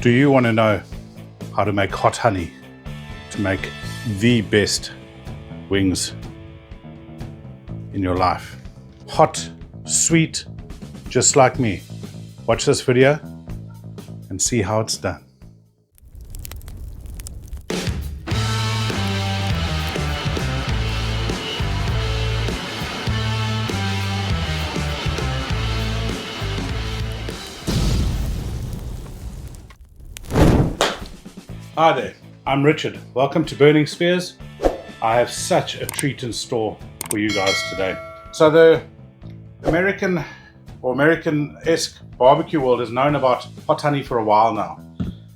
Do you want to know how to make hot honey to make the best wings in your life? Hot, sweet, just like me. Watch this video and see how it's done. Hi there, I'm Richard. Welcome to Burning Spears. I have such a treat in store for you guys today. So the American or American-esque barbecue world has known about hot honey for a while now.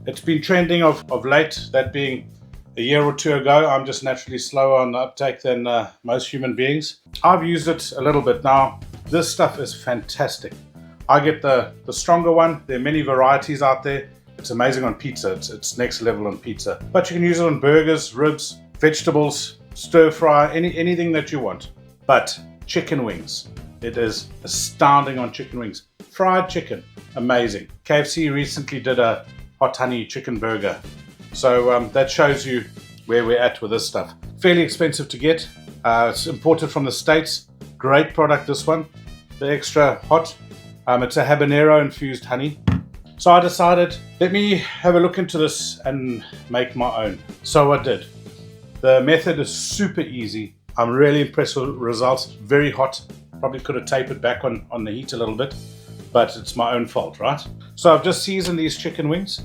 It's been trending of late, that being a year or two ago. I'm just naturally slower on the uptake than most human beings. I've used it a little bit now. This stuff is fantastic. I get the stronger one. There are many varieties out there. It's amazing on pizza. It's next level on pizza. But you can use it on burgers, ribs, vegetables, stir fry, anything that you want. But chicken wings, it is astounding on chicken wings. Fried chicken, amazing. KFC recently did a hot honey chicken burger. So that shows you where we're at with this stuff. Fairly expensive to get. It's imported from the States. Great product, this one. The extra hot. It's a habanero infused honey. So I decided, let me have a look into this and make my own. So I did. The method is super easy. I'm really impressed with the results. Very hot. Probably could have tapered back on the heat a little bit, but it's my own fault, right? So I've just seasoned these chicken wings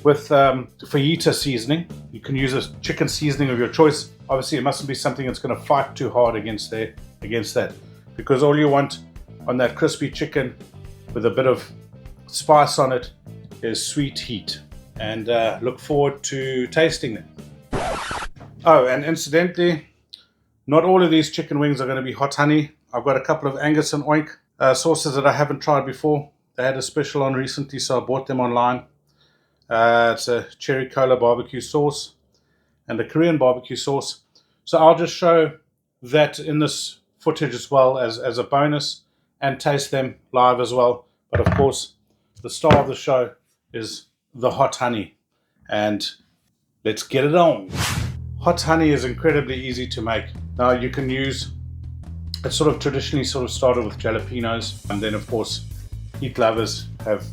with fajita seasoning. You can use a chicken seasoning of your choice. Obviously, it mustn't be something that's going to fight too hard against that, because all you want on that crispy chicken with a bit of spice on it is sweet heat, and look forward to tasting them. Oh, and incidentally, not all of these chicken wings are going to be hot honey. I've got a couple of Angus and Oink sauces that I haven't tried before. They had a special on recently, so I bought them online. It's a cherry cola barbecue sauce and a Korean barbecue sauce. So I'll just show that in this footage as well as a bonus, and taste them live as well. But of course, the star of the show is the hot honey, and let's get it on. Hot honey is incredibly easy to make. Now you can use, it sort of traditionally started with jalapenos, and then of course heat lovers have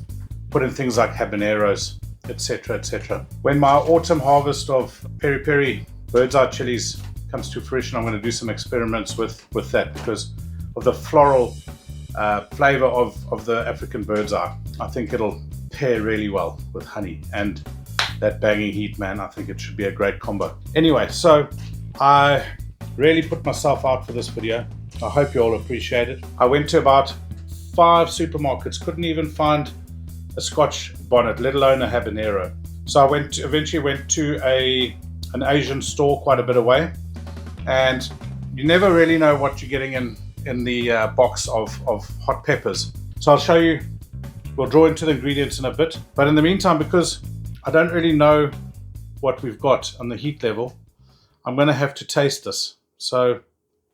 put in things like habaneros, etc, etc. When my autumn harvest of peri peri bird's eye chilies comes to fruition, I'm going to do some experiments with that because of the floral flavor of the African bird's eye. I think it'll pair really well with honey and that banging heat, man. I think it should be a great combo. Anyway, so I really put myself out for this video. I hope you all appreciate it. I went to about 5 supermarkets, couldn't even find a scotch bonnet, let alone a habanero. So I eventually went to an Asian store quite a bit away, and you never really know what you're getting in the box of hot peppers. So I'll show you. We'll draw into the ingredients in a bit, but in the meantime, because I don't really know what we've got on the heat level, I'm going to have to taste this. So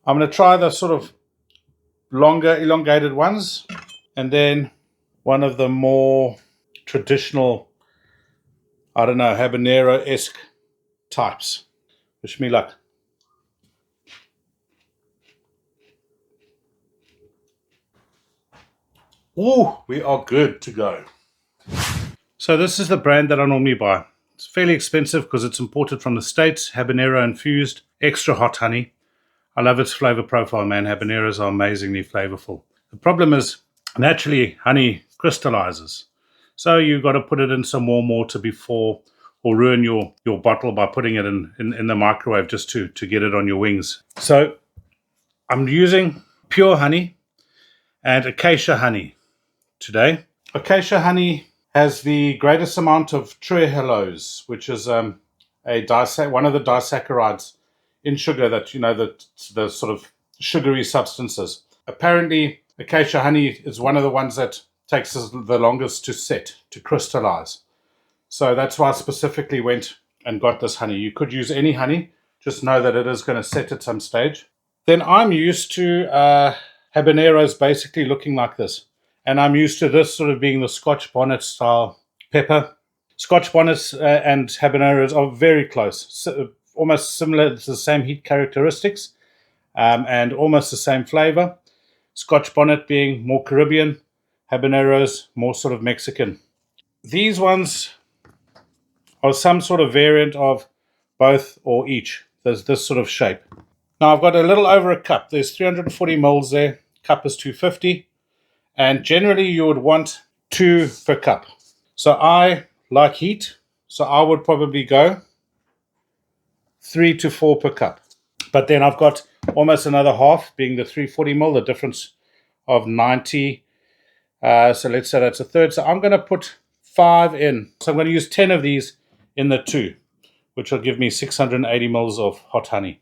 I'm going to try the sort of longer elongated ones, and then one of the more traditional, I don't know, habanero-esque types. Wish me luck. Oh, we are good to go. So this is the brand that I normally buy. It's fairly expensive because it's imported from the States. Habanero infused, extra hot honey. I love its flavor profile, man. Habaneros are amazingly flavorful. The problem is, naturally, honey crystallizes. So you've got to put it in some warm water before, or ruin your bottle by putting it in the microwave just to get it on your wings. So I'm using pure honey and Acacia honey today. Acacia honey has the greatest amount of trehalose, which is one of the disaccharides in sugar that, you know, the sort of sugary substances. Apparently, Acacia honey is one of the ones that takes the longest to set, to crystallize. So that's why I specifically went and got this honey. You could use any honey, just know that it is going to set at some stage. Then I'm used to habaneros basically looking like this. And I'm used to this sort of being the scotch bonnet style pepper. Scotch bonnets and habaneros are very close, almost similar to the same heat characteristics and almost the same flavor. Scotch bonnet being more Caribbean, habaneros more sort of Mexican. These ones are some sort of variant of both or each. There's this sort of shape. Now I've got a little over a cup. There's 340 mils there. Cup is 250. And generally you would want 2 per cup. So I like heat. So I would probably go 3 to 4 per cup. But then I've got almost another half, being the 340 mil, the difference of 90. So let's say that's a third. So I'm going to put 5 in. So I'm going to use 10 of these in the 2, which will give me 680 mils of hot honey,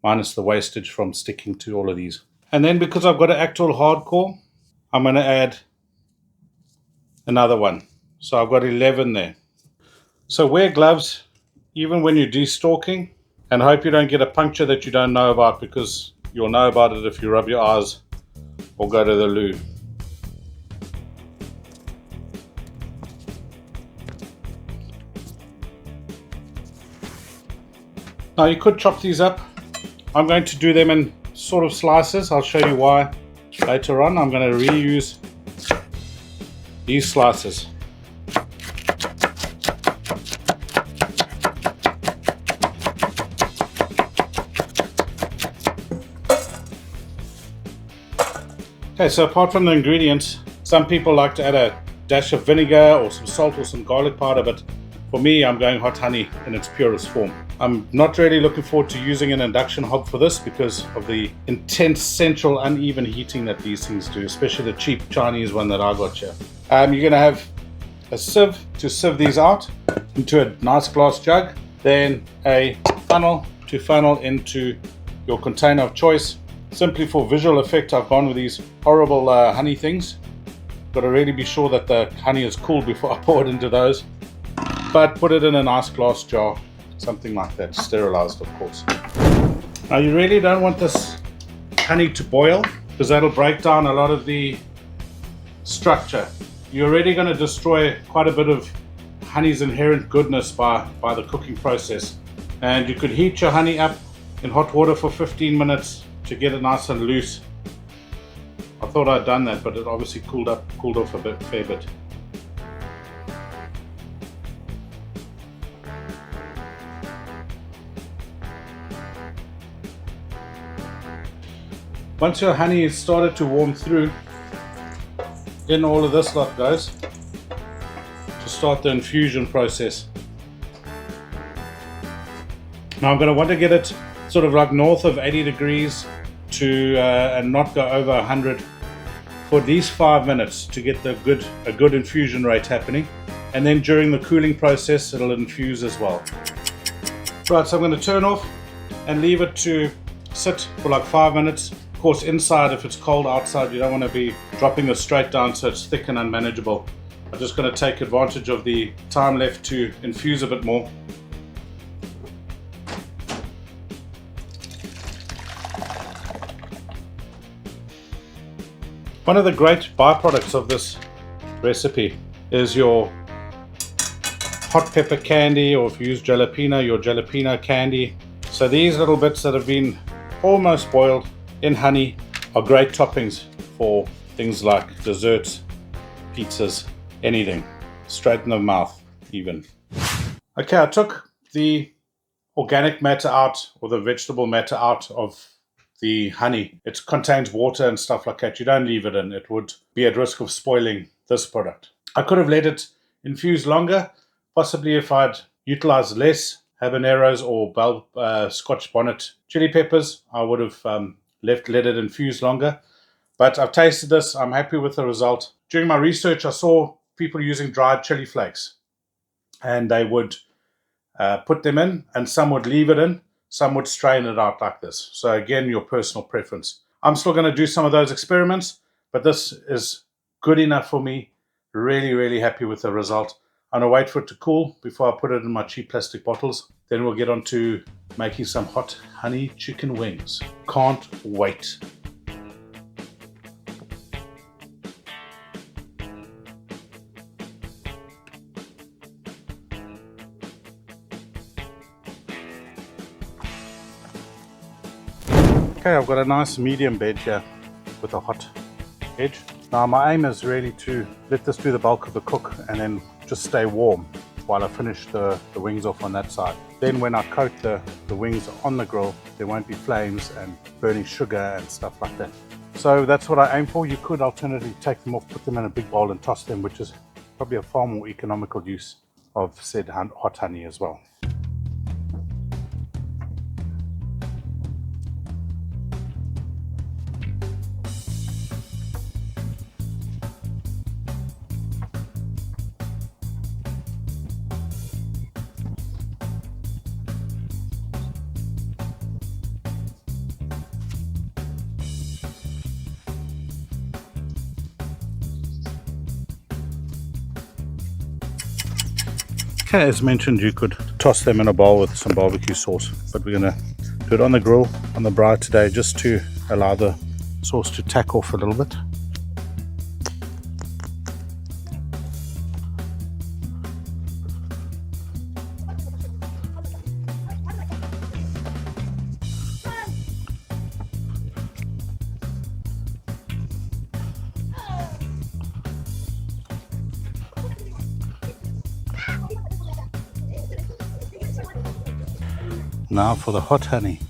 minus the wastage from sticking to all of these. And then because I've got to act all hardcore, I'm going to add another one. So I've got 11 there. So wear gloves even when you're destalking, and hope you don't get a puncture that you don't know about, because you'll know about it if you rub your eyes or go to the loo. Now you could chop these up. I'm going to do them in sort of slices. I'll show you why later on. I'm going to reuse these slices. Okay, so apart from the ingredients, some people like to add a dash of vinegar or some salt or some garlic powder, but for me, I'm going hot honey in its purest form. I'm not really looking forward to using an induction hob for this because of the intense central uneven heating that these things do, especially the cheap Chinese one that I got here. You're going to have a sieve to sieve these out into a nice glass jug, then a funnel to funnel into your container of choice. Simply for visual effect, I've gone with these horrible honey things. Got to really be sure that the honey is cool before I pour it into those. But put it in a nice glass jar, something like that, sterilized of course. Now you really don't want this honey to boil, because that'll break down a lot of the structure. You're already going to destroy quite a bit of honey's inherent goodness by the cooking process. And you could heat your honey up in hot water for 15 minutes to get it nice and loose. I thought I'd done that, but it obviously cooled off a fair bit. Once your honey is started to warm through, in all of this lot goes to start the infusion process. Now I'm going to want to get it sort of like north of 80 degrees to and not go over 100 for these 5 minutes to get a good infusion rate happening, and then during the cooling process it'll infuse as well. Right, so I'm going to turn off and leave it to sit for like 5 minutes. Of course, inside, if it's cold outside, you don't want to be dropping this straight down so it's thick and unmanageable. I'm just going to take advantage of the time left to infuse a bit more. One of the great byproducts of this recipe is your hot pepper candy, or if you use jalapeno, your jalapeno candy. So these little bits that have been almost boiled in honey are great toppings for things like desserts, pizzas, anything. Straight in the mouth even. Okay, I took the organic matter out, or the vegetable matter out of the honey. It contains water and stuff like that. You don't leave it in. It would be at risk of spoiling this product. I could have let it infuse longer. Possibly if I'd utilized less habaneros or Scotch bonnet chili peppers, I would have let it infuse longer. But I've tasted this. I'm happy with the result. During my research, I saw people using dried chili flakes, and they would put them in, and some would leave it in. Some would strain it out like this. So again, your personal preference. I'm still going to do some of those experiments, but this is good enough for me. Really, really happy with the result. I'm going to wait for it to cool before I put it in my cheap plastic bottles. Then we'll get on to making some hot honey chicken wings. Can't wait. Okay, I've got a nice medium bed here with a hot edge. Now my aim is really to let this do the bulk of the cook and then just stay warm while I finish the wings off on that side. Then when I coat the wings on the grill, there won't be flames and burning sugar and stuff like that. So that's what I aim for. You could alternatively take them off, put them in a big bowl and toss them, which is probably a far more economical use of said hot honey as well. Okay, as mentioned, you could toss them in a bowl with some barbecue sauce, but we're going to do it on the grill, on the braai today, just to allow the sauce to tack off a little bit. Now for the hot honey.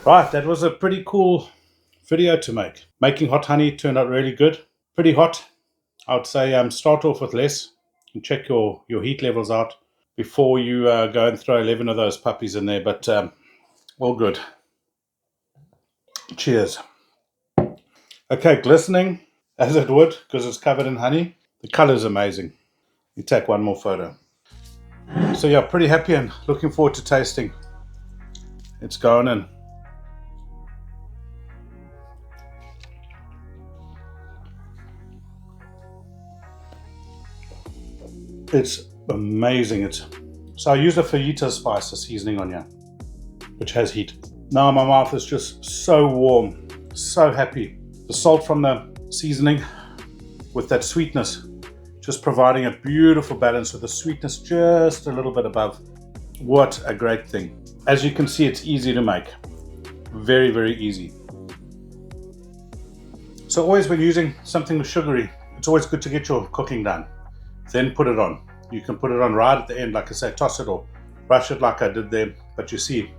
Right, that was a pretty cool video to make. Making hot honey turned out really good. Pretty hot. I would say start off with less and check your heat levels out before you go and throw 11 of those puppies in there, but all good. Cheers. Okay, glistening as it would because it's covered in honey. The color is amazing. You take one more photo. So yeah, pretty happy and looking forward to tasting. It's going in. It's amazing. So I use a fajita spice, a seasoning on here, which has heat. Now my mouth is just so warm, so happy. The salt from the seasoning with that sweetness, just providing a beautiful balance with the sweetness just a little bit above. What a great thing. As you can see, it's easy to make. Very, very easy. So always when using something sugary, it's always good to get your cooking done. Then put it on. You can put it on right at the end, like I say, toss it or brush it like I did there. But you see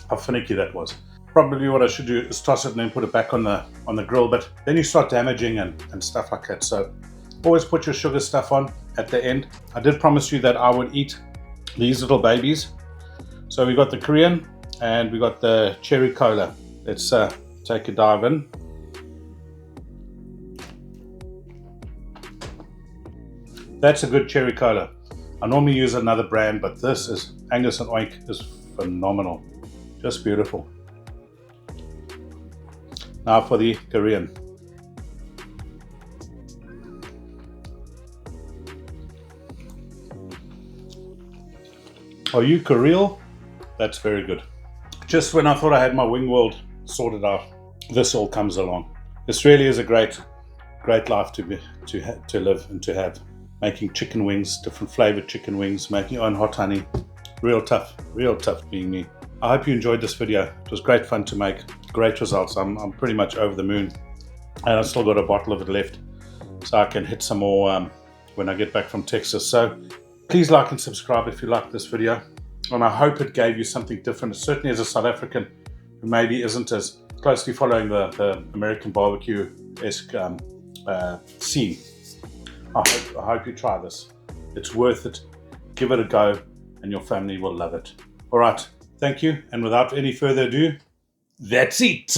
how finicky that was. Probably what I should do is toss it and then put it back on the grill. But then you start damaging and stuff like that. So always put your sugar stuff on at the end. I did promise you that I would eat these little babies. So we got the Korean and we got the cherry cola. Let's take a dive in. That's a good cherry cola. I normally use another brand, but this is Angus & Oink is phenomenal. Just beautiful. Now for the Korean. Are you Korean? That's very good. Just when I thought I had my wing world sorted out, this all comes along. This really is a great life to live and to have. Making chicken wings, different flavored chicken wings, making your own hot honey. Real tough being me. I hope you enjoyed this video. It was great fun to make. great results. I'm pretty much over the moon, and I've still got a bottle of it left, so I can hit some more when I get back from Texas. So please like and subscribe if you like this video, and I hope it gave you something different. Certainly as a South African who maybe isn't as closely following the American barbecue-esque scene, I hope you try this. It's worth it. Give it a go and your family will love it. All right, thank you, and without any further ado, that's it.